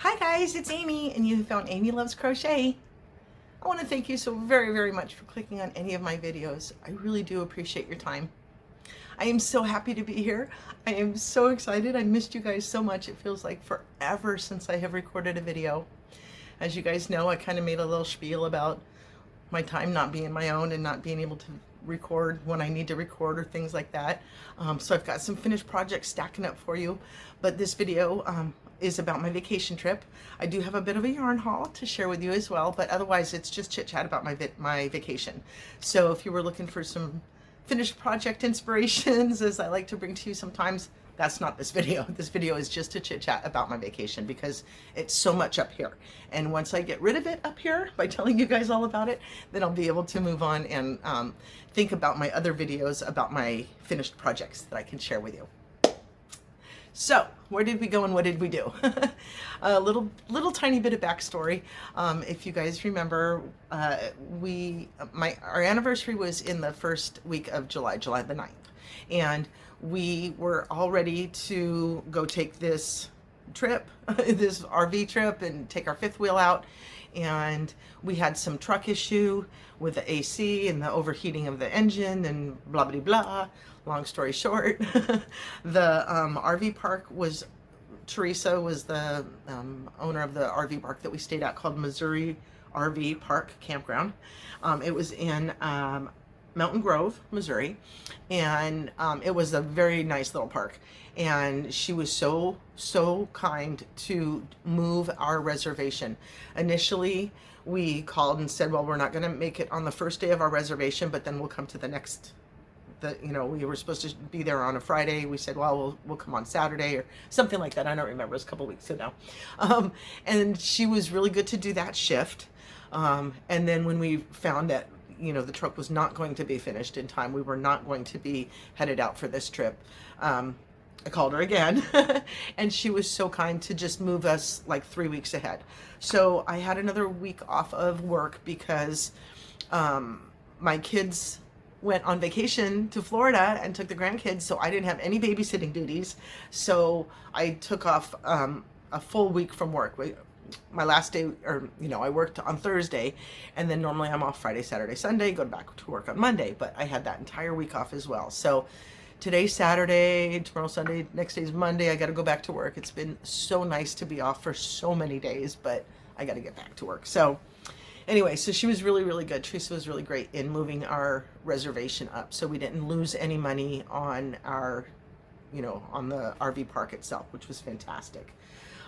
Hi guys, it's Amy, and you found Amy Loves Crochet. I want to thank you so very, very much for clicking on any of my videos. I really do appreciate your time. I am so happy to be here. I am so excited. I missed you guys so much. It feels like forever since I have recorded a video. As you guys know, I kind of made a little spiel about my time not being my own and not being able to record when I need to record or things like that. So I've got some finished projects stacking up for you, but this video is about my vacation trip. I do have a bit of a yarn haul to share with you as well, but otherwise it's just chit chat about my vacation. So if you were looking for some finished project inspirations, as I like to bring to you sometimes, that's not this video. This video is just to chit chat about my vacation because it's so much up here. And once I get rid of it up here by telling you guys all about it, then I'll be able to move on and think about my other videos about my finished projects that I can share with you. So, where did we go and what did we do? A little tiny bit of backstory. If you guys remember, our anniversary was in the first week of July the 9th. And we were all ready to go take this trip, this RV trip, and take our fifth wheel out. And we had some truck issue with the AC and the overheating of the engine and blah, blah, blah. Long story short, the RV park was, Teresa was the owner of the RV park that we stayed at called Missouri RV Park Campground. It was in Mountain Grove, Missouri, and it was a very nice little park. And she was so kind to move our reservation. Initially, we called and said, well, we're not going to make it on the first day of our reservation, but then we'll come to the next. We were supposed to be there on a Friday. We said, well, we'll come on Saturday or something like that. I don't remember. It was a couple weeks ago now. And she was really good to do that shift. And then when we found that, the truck was not going to be finished in time, we were not going to be headed out for this trip, I called her again and she was so kind to just move us like 3 weeks ahead. So I had another week off of work because my kids went on vacation to Florida and took the grandkids, so I didn't have any babysitting duties. So I took off a full week from work. My last day, I worked on Thursday, and then normally I'm off Friday, Saturday, Sunday, go back to work on Monday, but I had that entire week off as well. So today's Saturday, tomorrow Sunday, next day's Monday, I got to go back to work. It's been so nice to be off for so many days, but I got to get back to work. So anyway, so she was really, really good. Teresa was really great in moving our reservation up, so we didn't lose any money on our, on the RV park itself, which was fantastic.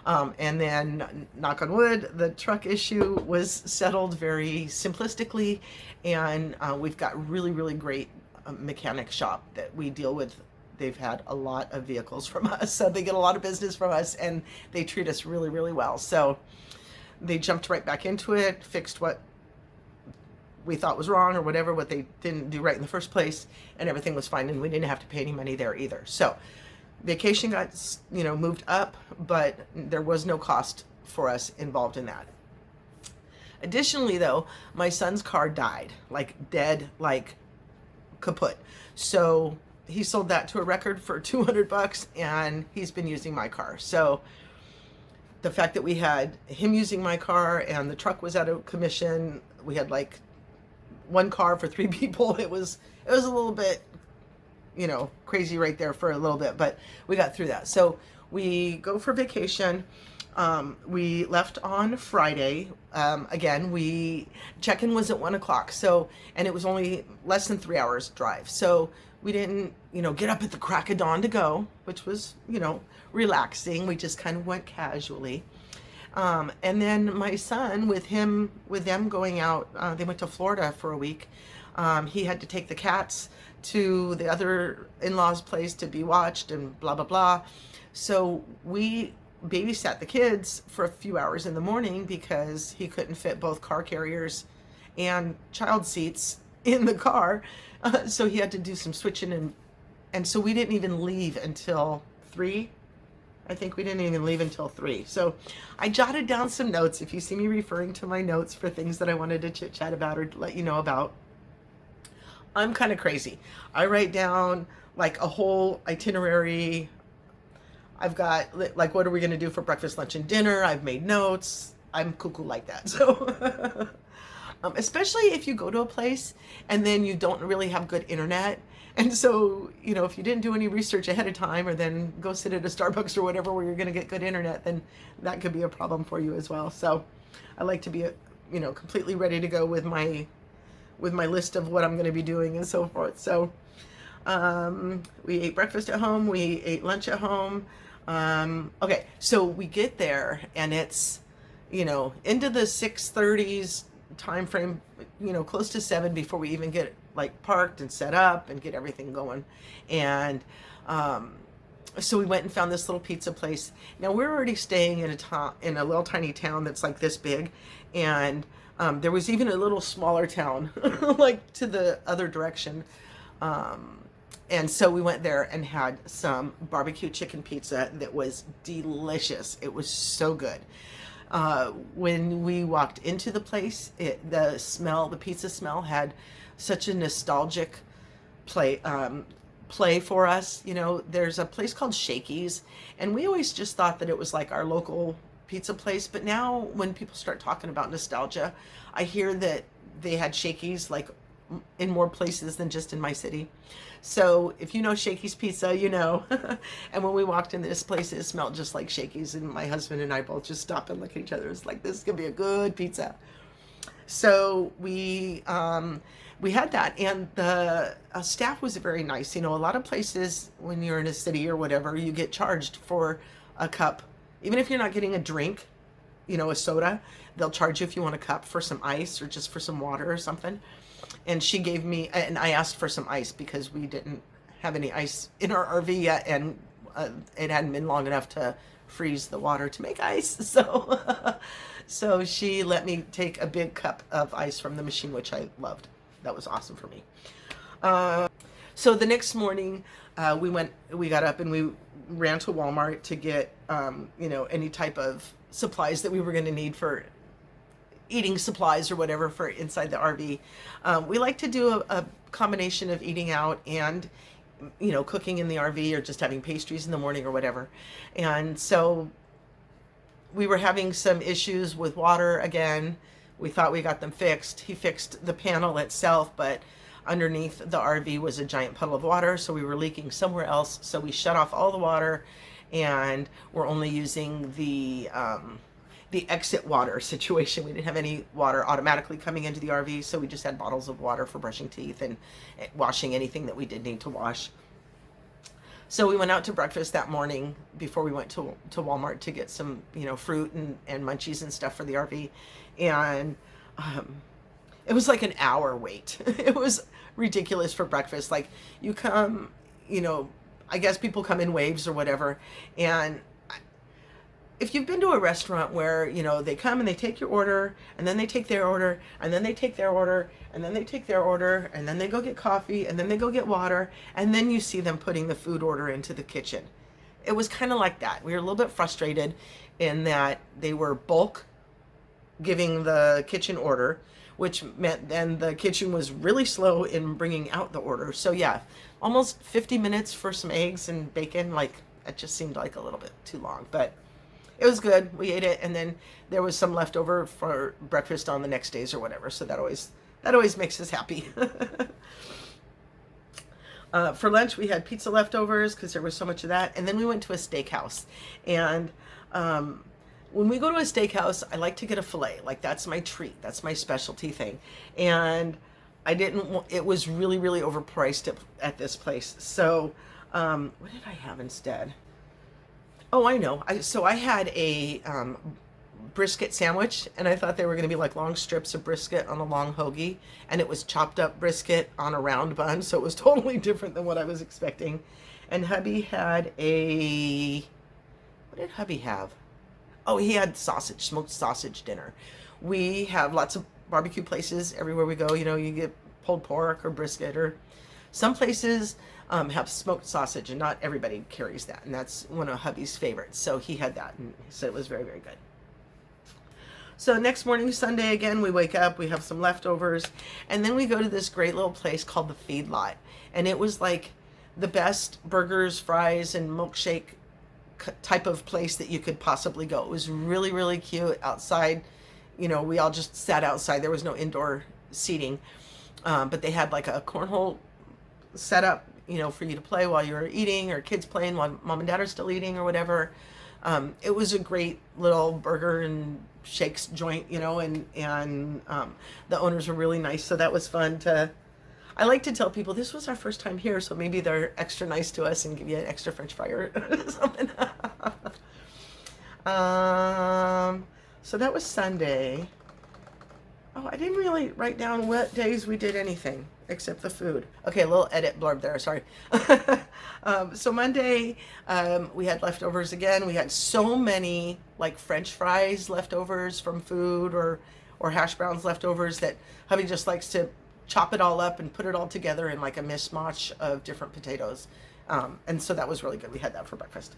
And then, knock on wood, the truck issue was settled very simplistically, and we've got really, really great mechanic shop that we deal with. They've had a lot of vehicles from us, so they get a lot of business from us, and they treat us really, really well. So they jumped right back into it, fixed what we thought was wrong or whatever, what they didn't do right in the first place, and everything was fine, and we didn't have to pay any money there either. So vacation got, moved up, but there was no cost for us involved in that. Additionally, though, my son's car died, like dead, like kaput. So he sold that to a record for $200, and he's been using my car. So the fact that we had him using my car and the truck was out of commission, we had like one car for 3 people. It was a little bit, crazy right there for a little bit, but we got through that. So we go for vacation. We left on Friday. Again, check-in was at 1 o'clock. And it was only less than 3 hours drive. So we didn't, get up at the crack of dawn to go, which was, relaxing. We just kind of went casually. And then my son, with them going out, they went to Florida for a week. He had to take the cats to the other in-laws' place to be watched and blah, blah, blah. So we babysat the kids for a few hours in the morning because he couldn't fit both car carriers and child seats in the car. So he had to do some switching, and so we didn't even leave until 3. I think we didn't even leave until 3. So I jotted down some notes. If you see me referring to my notes for things that I wanted to chit chat about or let you know about, I'm kind of crazy. I write down like a whole itinerary I've got like, what are we going to do for breakfast, lunch, and dinner? I've made notes. I'm cuckoo like that. So, especially if you go to a place and then you don't really have good internet. And so, you know, if you didn't do any research ahead of time, or then go sit at a Starbucks or whatever where you're going to get good internet, then that could be a problem for you as well. So I like to be, you know, completely ready to go with my list of what I'm going to be doing and so forth. So we ate breakfast at home. We ate lunch at home. Okay, so we get there and it's, you know, into the 6:30s time frame, you know, close to 7 before we even get like parked and set up and get everything going. And so we went and found this little pizza place. Now we're already staying in a little tiny town that's like this big, and there was even a little smaller town like to the other direction. And so we went there and had some barbecue chicken pizza that was delicious. It was so good. When we walked into the place, the pizza smell had such a nostalgic play for us. You know, there's a place called Shakey's, and we always just thought that it was like our local pizza place. But now when people start talking about nostalgia, I hear that they had Shakey's like in more places than just in my city. So if you know Shakey's Pizza, you know. And when we walked in this place, it smelled just like Shakey's, and my husband and I both just stopped and looked at each other. It was like, this is gonna be a good pizza. So we had that, and the staff was very nice. You know, a lot of places when you're in a city or whatever, you get charged for a cup, even if you're not getting a drink, you know, a soda, they'll charge you if you want a cup for some ice or just for some water or something. And she gave me, and I asked for some ice because we didn't have any ice in our RV yet, and it hadn't been long enough to freeze the water to make ice. So, so she let me take a big cup of ice from the machine, which I loved. That was awesome for me. So the next morning, we got up and we ran to Walmart to get, you know, any type of supplies that we were going to need for eating supplies or whatever for inside the RV. We like to do a combination of eating out and, you know, cooking in the RV, or just having pastries in the morning or whatever. And so we were having some issues with water again. We thought we got them fixed. He fixed the panel itself, but underneath the RV was a giant puddle of water, so we were leaking somewhere else. So we shut off all the water, and we're only using the exit water situation. We didn't have any water automatically coming into the RV, so we just had bottles of water for brushing teeth and washing anything that we did need to wash. So we went out to breakfast that morning before we went to Walmart to get some, you know, fruit and munchies and stuff for the RV. And it was like an hour wait. It was ridiculous for breakfast. Like, you come, you know, I guess people come in waves or whatever, and if you've been to a restaurant where, you know, they come and they take your order, and then they take their order, and then they take their order, and then they take their order, and then they go get coffee, and then they go get water, and then you see them putting the food order into the kitchen. It was kind of like that. We were a little bit frustrated in that they were bulk giving the kitchen order, which meant then the kitchen was really slow in bringing out the order. So yeah, almost 50 minutes for some eggs and bacon. Like, it just seemed like a little bit too long, but it was good. We ate it, and then there was some leftover for breakfast on the next days or whatever. So that always makes us happy. For lunch, we had pizza leftovers because there was so much of that, and then we went to a steakhouse. And when we go to a steakhouse, I like to get a fillet. Like, that's my treat. That's my specialty thing. And it was really, really overpriced at this place. So what did I have instead? Oh, I know. So I had a brisket sandwich, and I thought they were going to be like long strips of brisket on a long hoagie, and it was chopped up brisket on a round bun, so it was totally different than what I was expecting. And hubby had what did hubby have? Oh, he had smoked sausage dinner. We have lots of barbecue places everywhere we go. You know, you get pulled pork or brisket, or some places have smoked sausage, and not everybody carries that, and that's one of hubby's favorites. So he had that, and he said it was very, very good. So next morning, Sunday, again, we wake up, we have some leftovers, and then we go to this great little place called the Feedlot, and it was like the best burgers, fries, and milkshake type of place that you could possibly go. It was really, really cute outside. You know, we all just sat outside. There was no indoor seating, but they had like a cornhole set up, you know, for you to play while you were eating, or kids playing while mom and dad are still eating or whatever. It was a great little burger and shakes joint, you know, and the owners were really nice. So that was fun to, I like to tell people this was our first time here, so maybe they're extra nice to us and give you an extra French fry or something. So that was Sunday. Oh, I didn't really write down what days we did anything except the food. Okay, a little edit blurb there, sorry. So Monday, we had leftovers again. We had so many like French fries leftovers from food, or hash browns leftovers, that hubby just likes to chop it all up and put it all together in like a mishmash of different potatoes. And so that was really good. We had that for breakfast.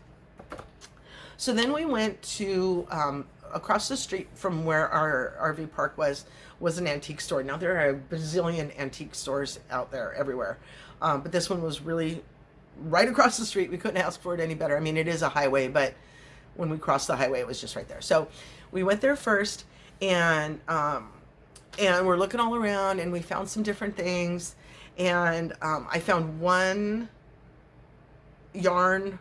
So then we went to, across the street from where our RV park was an antique store. Now there are a bazillion antique stores out there everywhere. But this one was really right across the street. We couldn't ask for it any better. I mean, it is a highway, but when we crossed the highway, it was just right there. So we went there first, and we're looking all around, and we found some different things. And I found one yarn,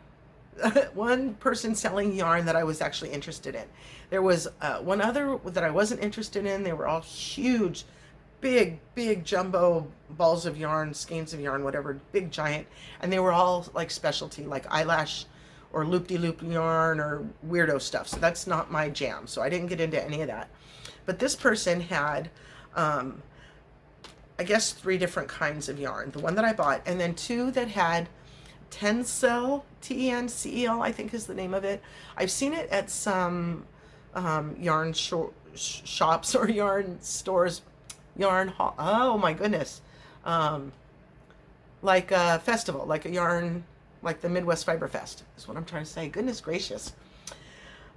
one person selling yarn that I was actually interested in. There was one other that I wasn't interested in. They were all huge, big jumbo balls of yarn, skeins of yarn, whatever, big giant. And they were all like specialty, like eyelash or loop-de-loop yarn or weirdo stuff. So that's not my jam. So I didn't get into any of that. But this person had, I guess, 3 different kinds of yarn. The one that I bought, and then 2 that had Tencel, Tencel, I think is the name of it. I've seen it at some yarn shops or yarn stores, oh my goodness, like a festival, like a yarn, like the Midwest Fiber Fest is what I'm trying to say. Goodness gracious.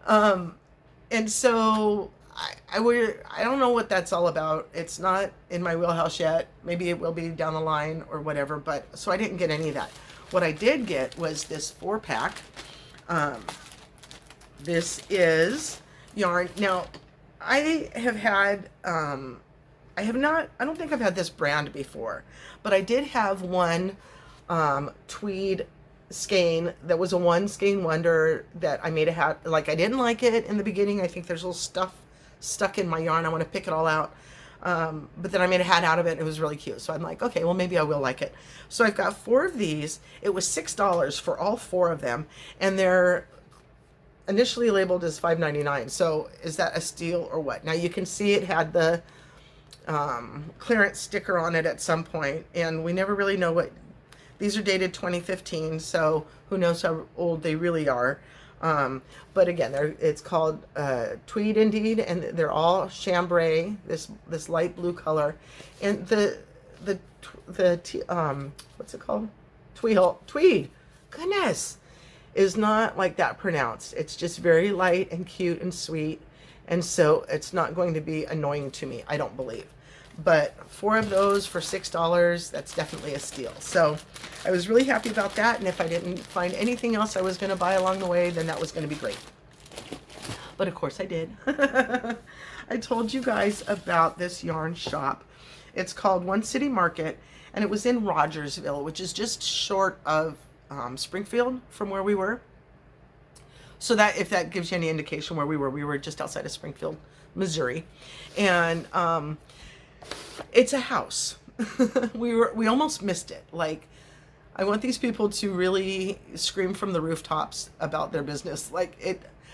And so I don't know what that's all about. It's not in my wheelhouse yet. Maybe it will be down the line or whatever, but so I didn't get any of that. What I did get was this 4-pack. This is yarn. Now, I have had, I don't think I've had this brand before, but I did have one tweed skein that was a one skein wonder that I made a hat. Like, I didn't like it in the beginning. I think there's little stuff stuck in my yarn. I want to pick it all out. But then I made a hat out of it, and it was really cute. So I'm like, okay, well, maybe I will like it. So I've got 4 of these. It was $6 for all 4 of them, and they're initially labeled as $5.99. So is that a steal or what? Now you can see it had the clearance sticker on it at some point, and we never really know what. These are dated 2015, so who knows how old they really are. But again, it's called Tweed Indeed, and they're all chambray, this light blue color, and the what's it called? Tweed. Goodness, is not like that pronounced. It's just very light and cute and sweet, and so it's not going to be annoying to me, I don't believe. But 4 of those for $6, that's definitely a steal. So I was really happy about that, and if I didn't find anything else I was going to buy along the way, then that was going to be great. But of course I did. I told you guys about this yarn shop. It's called One City Market, and it was in Rogersville, which is just short of Springfield from where we were. So that, if that gives you any indication where we were just outside of Springfield, Missouri. And it's a house. We almost missed it. Like, I want these people to really scream from the rooftops about their business. Like,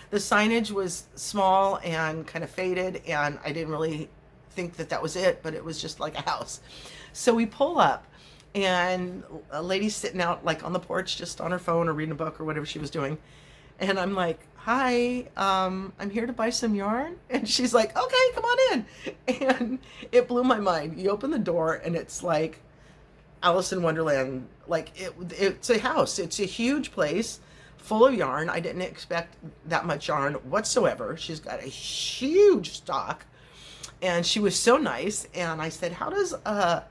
the signage was small and kind of faded, and I didn't really think that was it, but it was just like a house. So we pull up, and a lady's sitting out like on the porch, just on her phone or reading a book or whatever she was doing. And I'm like, hi, I'm here to buy some yarn. And she's like, okay, come on in. And it blew my mind. You open the door, and it's like Alice in Wonderland. Like, it's a house. It's a huge place full of yarn. I didn't expect that much yarn whatsoever. She's got a huge stock, and she was so nice. And I said, how does a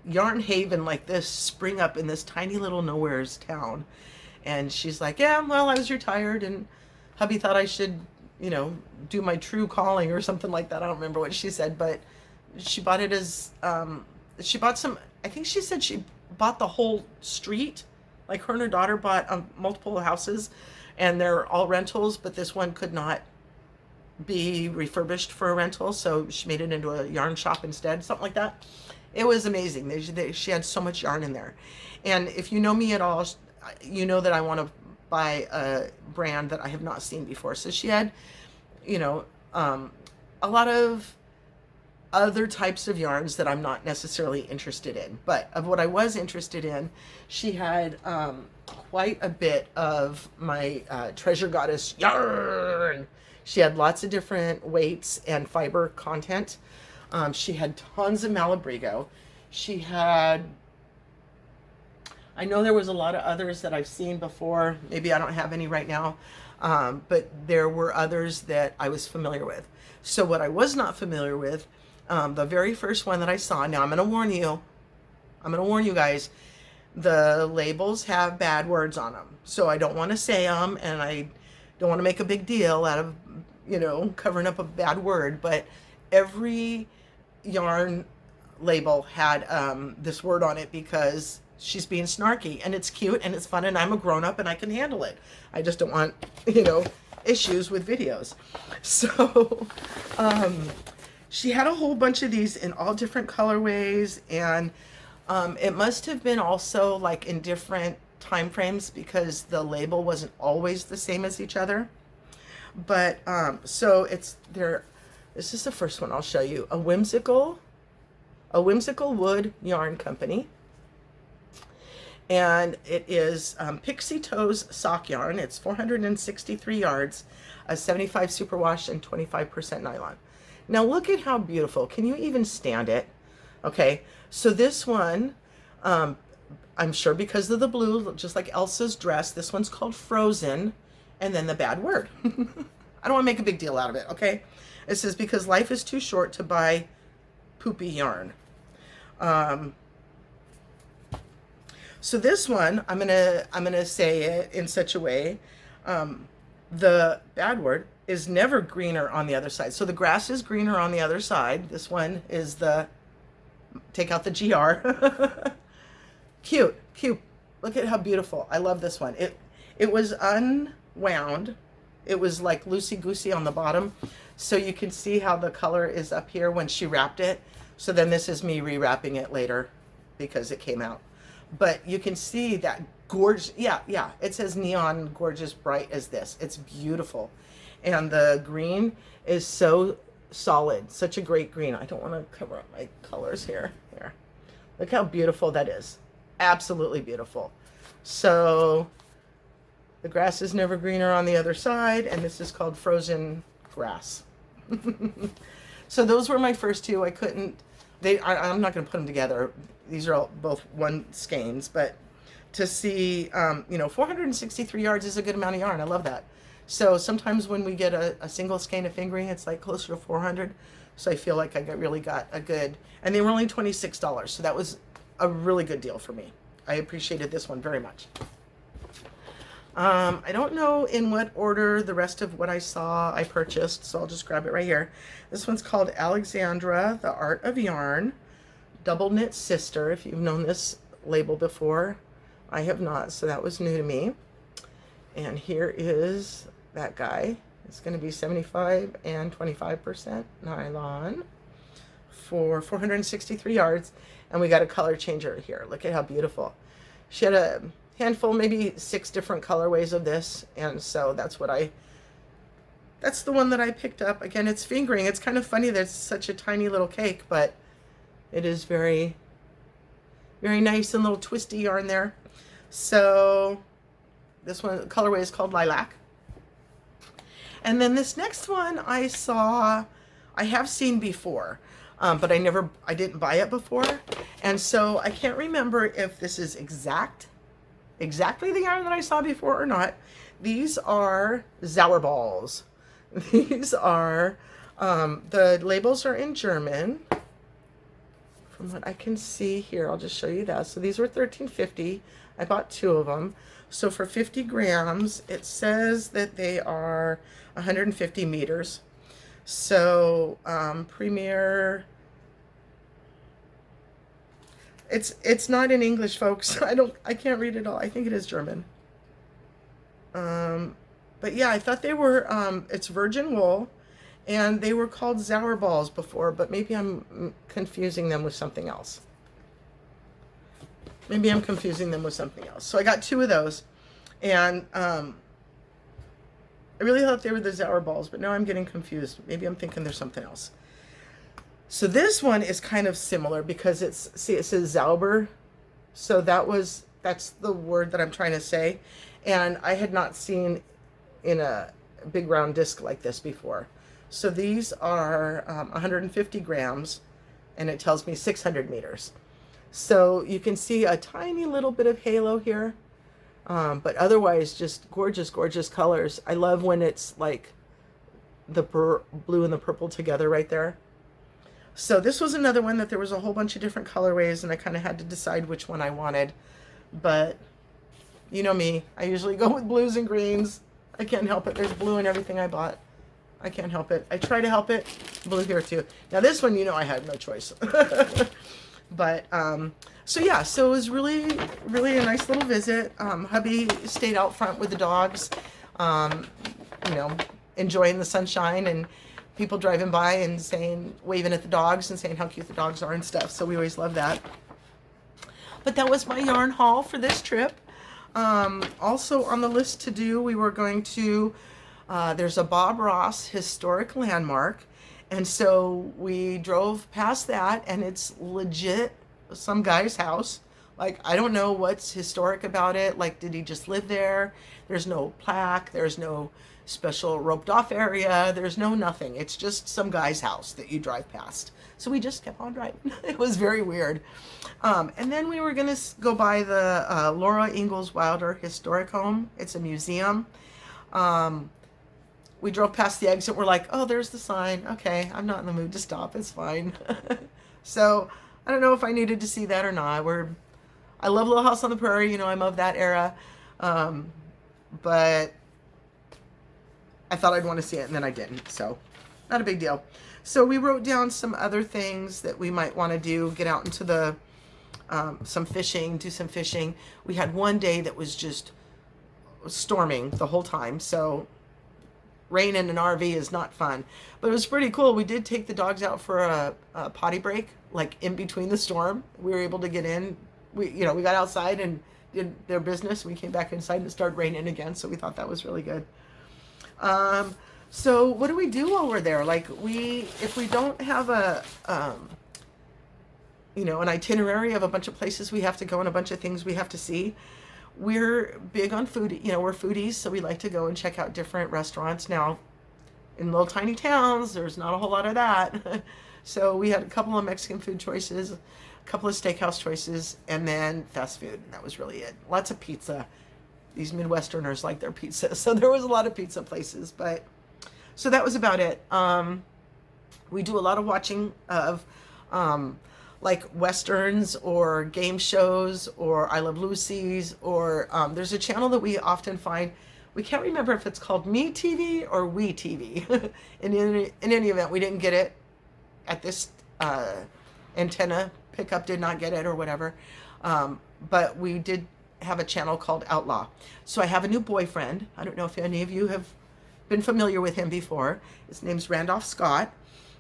yarn haven like this spring up in this tiny little nowhere's town? And she's like, yeah, well, I was retired and hubby thought I should, do my true calling or something like that. I don't remember what she said, but she bought it as, she bought some, I think she said she bought the whole street. Like her and her daughter bought multiple houses and they're all rentals, but this one could not be refurbished for a rental. So she made it into a yarn shop instead, something like that. It was amazing. She had so much yarn in there. And if you know me at all, you know that I want to buy a brand that I have not seen before. So she had, a lot of other types of yarns that I'm not necessarily interested in. But of what I was interested in, she had quite a bit of my Treasure Goddess yarn. She had lots of different weights and fiber content. She had tons of Malabrigo. She had, I know there was a lot of others that I've seen before. Maybe I don't have any right now. But there were others that I was familiar with. So what I was not familiar with, the very first one that I saw, now I'm going to warn you guys, the labels have bad words on them. So I don't want to say them, and I don't want to make a big deal out of, covering up a bad word, but every yarn label had this word on it because she's being snarky, and it's cute and it's fun, and I'm a grown-up and I can handle it. I just don't want, issues with videos. So she had a whole bunch of these in all different colorways, and it must have been also like in different time frames because the label wasn't always the same as each other. But so it's there. This is the first one I'll show you. A whimsical wood yarn company, and it is Pixie Toes sock yarn. It's 463 yards, a 75 superwash and 25% nylon. Now look at how beautiful. Can you even stand it? Okay, so this one, I'm sure because of the blue, just like Elsa's dress, this one's called Frozen, and then the bad word. I don't want to make a big deal out of it, okay? It says, because life is too short to buy poopy yarn. So this one, I'm gonna say it in such a way, the bad word is never greener on the other side. So the grass is greener on the other side. This one is take out the GR. Cute. Look at how beautiful. I love this one. It was unwound. It was like loosey-goosey on the bottom. So you can see how the color is up here when she wrapped it. So then this is me rewrapping it later because it came out. But you can see that gorgeous, yeah, it says neon gorgeous bright as this. It's beautiful. And the green is so solid, such a great green. I don't want to cover up my colors here. Here. Look how beautiful that is. Absolutely beautiful. So the grass is never greener on the other side, and this is called Frozen Grass. So those were my first two. I'm not going to put them together. These are all both one skeins, but to see, 463 yards is a good amount of yarn. I love that. So sometimes when we get a single skein of fingering, it's like closer to 400. So I feel like I really got a good, and they were only $26. So that was a really good deal for me. I appreciated this one very much. I don't know in what order the rest of what I saw I purchased, so I'll just grab it right here. This one's called Alexandra, The Art of Yarn, Double Knit Sister. If you've known this label before, I have not, so that was new to me. And here is that guy. It's going to be 75 and 25% nylon for 463 yards. And we got a color changer here. Look at how beautiful. She had a handful, maybe 6 different colorways of this. And so that's the one that I picked up. Again, it's fingering. It's kind of funny that it's such a tiny little cake, but it is very, very nice and little twisty yarn there. So this one, the colorway is called Lilac. And then this next one I have seen before, but I didn't buy it before. And so I can't remember if this is exactly the yarn that I saw before or not. These are Zauer balls. These are, the labels are in German. From what I can see here, I'll just show you that. So these were $13.50. I bought 2 of them. So for 50 grams, it says that they are 150 meters. So Premier, it's not in English, folks. I can't read it all. I think it is German. But yeah, I thought they were, it's virgin wool, and they were called Zauer balls before, but maybe I'm confusing them with something else. Maybe I'm confusing them with something else. So I got 2 of those, and I really thought they were the Zauer balls, but now I'm getting confused. Maybe I'm thinking there's something else. So this one is kind of similar because it says Zauber. So that's the word that I'm trying to say. And I had not seen in a big round disc like this before. So these are 150 grams, and it tells me 600 meters. So you can see a tiny little bit of halo here, but otherwise just gorgeous, gorgeous colors. I love when it's like the blue and the purple together right there. So this was another one that there was a whole bunch of different colorways, and I kind of had to decide which one I wanted. But you know me, I usually go with blues and greens. I can't help it. There's blue in everything I bought. I can't help it. I try to help it. Blue here too. Now this one, you know, I had no choice. But so yeah, so it was really, really a nice little visit. Hubby stayed out front with the dogs, you know, enjoying the sunshine, and people driving by and waving at the dogs and saying how cute the dogs are and stuff. So we always love that. But that was my yarn haul for this trip. Also on the list to do, we were going to, there's a Bob Ross historic landmark. And so we drove past that, and it's legit some guy's house. Like, I don't know what's historic about it. Like, did he just live there? There's no plaque. There's no special roped off area. There's no nothing. It's just some guy's house that you drive past. So we just kept on driving. It was very weird. And then we were going to go by the Laura Ingalls Wilder Historic Home. It's a museum. We drove past the exit. We're like, oh, there's the sign. Okay, I'm not in the mood to stop. It's fine. So I don't know if I needed to see that or not. I love Little House on the Prairie. You know, I'm of that era. But I thought I'd want to see it, and then I didn't. So not a big deal. So we wrote down some other things that we might want to do. Get out into the some fishing, do some fishing. We had one day that was just storming the whole time. So rain in an RV is not fun, but it was pretty cool. We did take the dogs out for a potty break, like in between the storm. We were able to get in. We got outside and did their business. We came back inside and it started raining again. So we thought that was really good. So what do we do while we're there? Like if we don't have an itinerary of a bunch of places we have to go and a bunch of things we have to see, we're big on food. We're foodies, so we like to go and check out different restaurants. Now, in little tiny towns, there's not a whole lot of that. So we had a couple of Mexican food choices, a couple of steakhouse choices, and then fast food. And that was really it. Lots of pizza. These Midwesterners like their pizza. So there was a lot of pizza places. But so that was about it. We do a lot of watching of like Westerns or game shows or I Love Lucy's, or there's a channel that we often find. We can't remember if it's called Me TV or We TV. in any event, we didn't get it at this antenna pickup, did not get it or whatever. But we did have a channel called Outlaw. So I have a new boyfriend. I don't know if any of you have been familiar with him before. His name's Randolph Scott.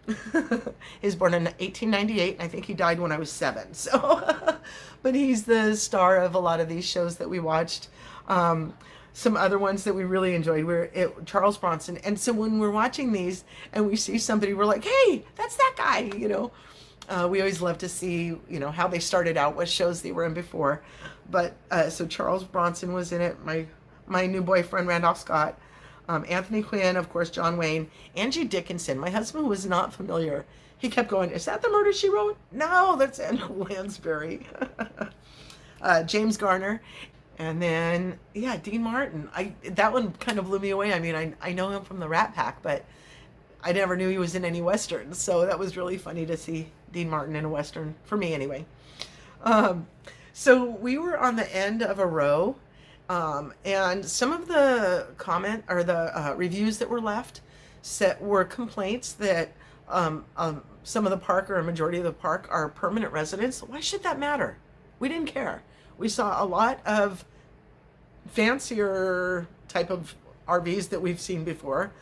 He was born in 1898, and I think he died when I was 7. So, but he's the star of a lot of these shows that we watched. Some other ones that we really enjoyed were Charles Bronson. And so when we're watching these and we see somebody, we're like, hey, that's that guy, We always love to see, how they started out, what shows they were in before. But so Charles Bronson was in it, my new boyfriend, Randolph Scott. Anthony Quinn, of course, John Wayne, Angie Dickinson. My husband was not familiar. He kept going, is that the Murder, She Wrote? No, that's Anna Lansbury. James Garner. And then, yeah, Dean Martin. That one kind of blew me away. I mean, I know him from the Rat Pack, but I never knew he was in any Westerns. So that was really funny to see Dean Martin in a Western, for me anyway. So we were on the end of a row, And some of the comment or the reviews that were left were complaints that some of the park or a majority of the park are permanent residents. Why should that matter? We didn't care. We saw a lot of fancier type of RVs that we've seen before.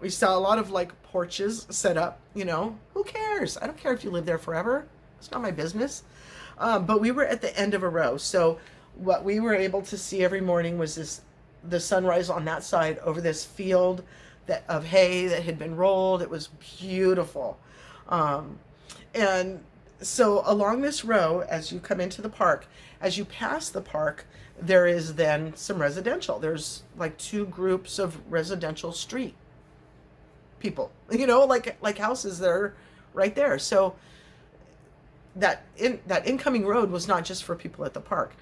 We saw a lot of like porches set up, you know, who cares? I don't care if you live there forever. It's not my business. But we were at the end of a row. So what we were able to see every morning was the sunrise on that side over this field of hay that had been rolled. It was beautiful. And so along this row, as you come into the park, as you pass the park, there is then some residential. There's like two groups of residential street people, you know, like houses that are right there. So that incoming road was not just for people at the park,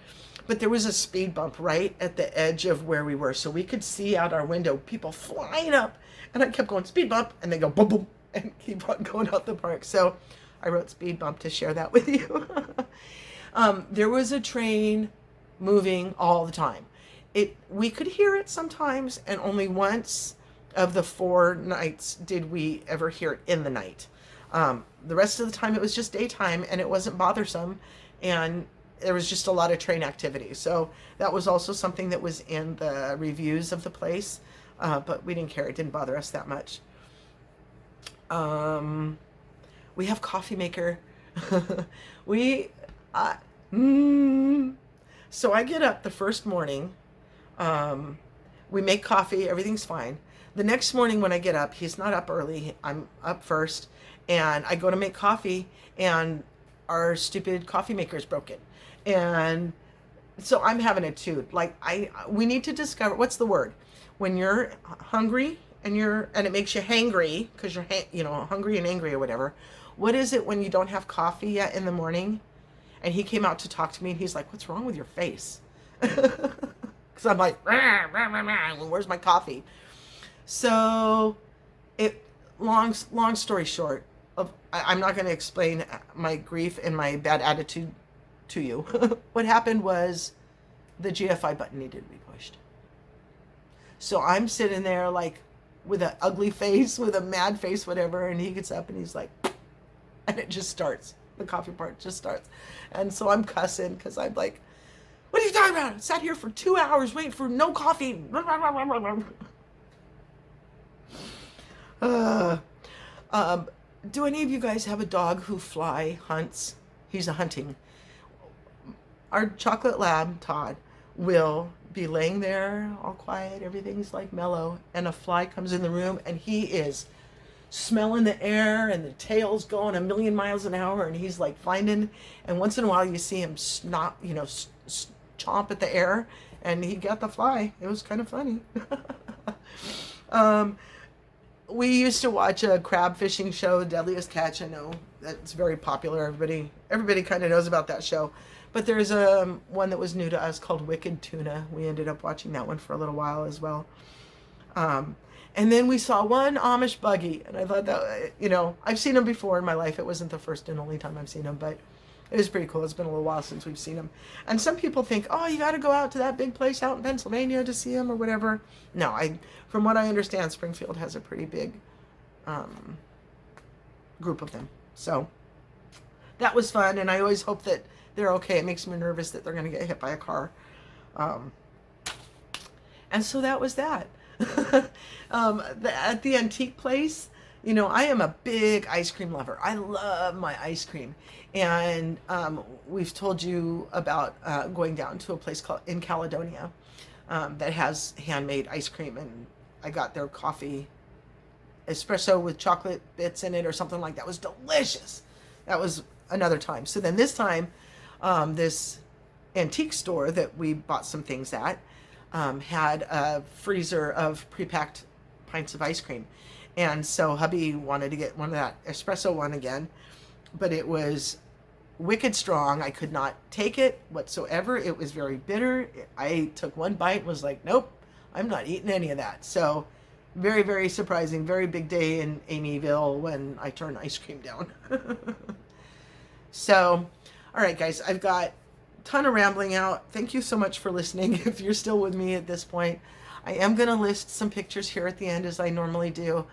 but there was a speed bump right at the edge of where we were. So we could see out our window people flying up, and I kept going speed bump, and they go boom, boom, and keep on going out the park. So I wrote speed bump to share that with you. There was a train moving all the time. We could hear it sometimes, and only once of the 4 nights did we ever hear it in the night. The rest of the time it was just daytime, and it wasn't bothersome, and there was just a lot of train activity. So that was also something that was in the reviews of the place, but we didn't care. It didn't bother us that much. We have coffee maker. So I get up the first morning. We make coffee. Everything's fine. The next morning when I get up, he's not up early. I'm up first, and I go to make coffee, and our stupid coffee maker is broken. And so I'm having a toot. Like we need to discover, what's the word? When you're hungry and it makes you hangry because you're hungry and angry or whatever. What is it when you don't have coffee yet in the morning? And he came out to talk to me, and he's like, "What's wrong with your face?" Because I'm like, rah, rah, rah, rah, "Where's my coffee?" So, long story short, I'm not going to explain my grief and my bad attitude to you. What happened was the GFI button needed to be pushed. So I'm sitting there like with an ugly face, with a mad face, whatever, and he gets up and he's like, and it just starts. The coffee part just starts. And so I'm cussing because I'm like, "What are you talking about? I sat here for 2 hours waiting for no coffee." Do any of you guys have a dog who hunts? He's a hunting. Our chocolate lab, Todd, will be laying there all quiet. Everything's like mellow. And a fly comes in the room, and he is smelling the air, and the tail's going a million miles an hour, and he's like finding, and once in a while you see him chomp at the air, and he got the fly. It was kind of funny. We used to watch a crab fishing show, Deadliest Catch. I know that's very popular. Everybody kind of knows about that show. But there's one that was new to us called Wicked Tuna. We ended up watching that one for a little while as well. And then we saw one Amish buggy, and I thought that, I've seen them before in my life. It wasn't the first and only time I've seen them, but it was pretty cool. It's been a little while since we've seen them. And some people think, "Oh, you got to go out to that big place out in Pennsylvania to see them or whatever." No, from what I understand, Springfield has a pretty big group of them. So that was fun, and I always hope that they're okay. It makes me nervous that they're going to get hit by a car. And so that was that. At the antique place, I am a big ice cream lover. I love my ice cream. And we've told you about going down to a place in Caledonia that has handmade ice cream. And I got their coffee, espresso with chocolate bits in it or something like that. It was delicious. That was another time. So then this time, this antique store that we bought some things at had a freezer of pre-packed pints of ice cream. And so hubby wanted to get one of that espresso one again, but it was wicked strong. I could not take it whatsoever. It was very bitter. I took one bite and was like, "Nope, I'm not eating any of that." So very, very surprising. Very big day in Amyville when I turned ice cream down. So, all right, guys, I've got ton of rambling out. Thank you so much for listening. If you're still with me at this point, I am going to list some pictures here at the end as I normally do.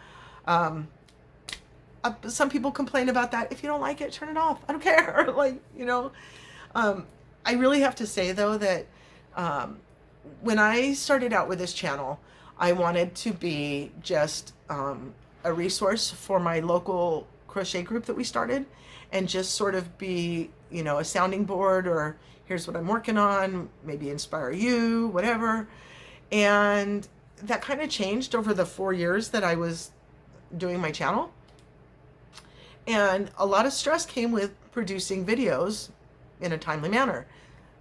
Some people complain about that. If you don't like it, turn it off. I don't care. Like, you know, I really have to say though that when I started out with this channel, I wanted to be just a resource for my local crochet group that we started, and just sort of be, you know, a sounding board, or here's what I'm working on, maybe inspire you, whatever. And that kind of changed over the 4 years that I was doing my channel. And a lot of stress came with producing videos in a timely manner.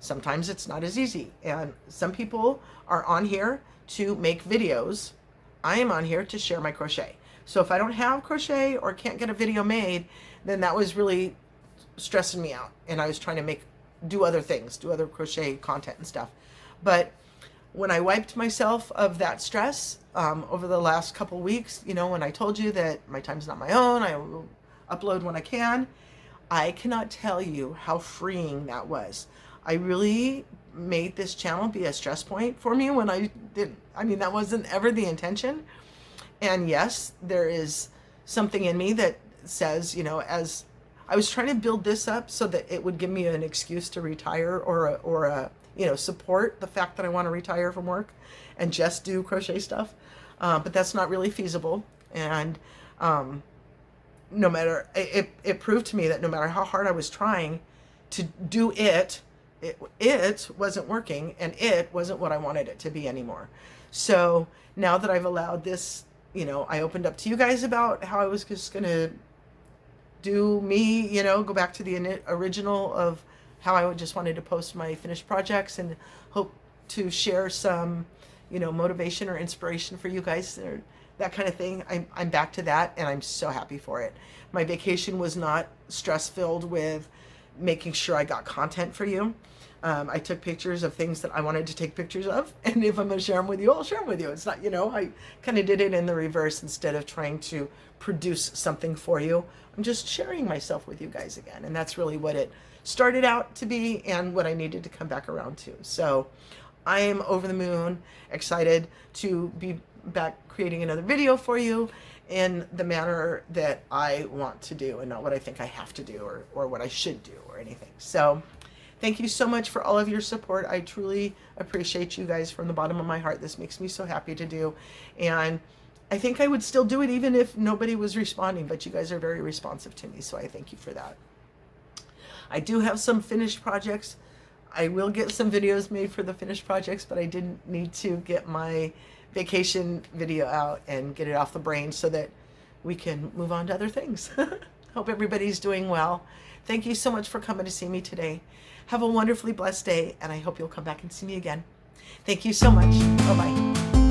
Sometimes it's not as easy. And some people are on here to make videos. I am on here to share my crochet. So if I don't have crochet or can't get a video made, then that was really stressing me out. And I was trying to do other things, do other crochet content and stuff. But when I wiped myself of that stress over the last couple weeks, you know, when I told you that my time's not my own, I will upload when I can, I cannot tell you how freeing that was. I really made this channel be a stress point for me when I didn't. I mean, that wasn't ever the intention. And yes, there is something in me that says, you know, as I was trying to build this up so that it would give me an excuse to retire, or you know, support the fact that I want to retire from work and just do crochet stuff. But that's not really feasible. And no matter, it proved to me that no matter how hard I was trying to do it wasn't working, and it wasn't what I wanted it to be anymore. So now that I've allowed this, you know, I opened up to you guys about how I was just going to do me, you know, go back to the original of how I just wanted to post my finished projects, and hope to share some, you know, motivation or inspiration for you guys, or that kind of thing. I'm back to that, and I'm so happy for it. My vacation was not stress-filled with making sure I got content for you. I took pictures of things that I wanted to take pictures of, and if I'm going to share them with you, I'll share them with you. It's not, you know, I kind of did it in the reverse. Instead of trying to produce something for you, I'm just sharing myself with you guys again, and that's really what it started out to be, and what I needed to come back around to. So I am over the moon, excited to be back creating another video for you in the manner that I want to do, and not what I think I have to do, or what I should do, or anything. So thank you so much for all of your support. I truly appreciate you guys from the bottom of my heart. This makes me so happy to do. And I think I would still do it even if nobody was responding, but you guys are very responsive to me, so I thank you for that. I do have some finished projects. I will get some videos made for the finished projects, but I didn't need to get my vacation video out and get it off the brain so that we can move on to other things. Hope everybody's doing well. Thank you so much for coming to see me today. Have a wonderfully blessed day, and I hope you'll come back and see me again. Thank you so much. Bye-bye.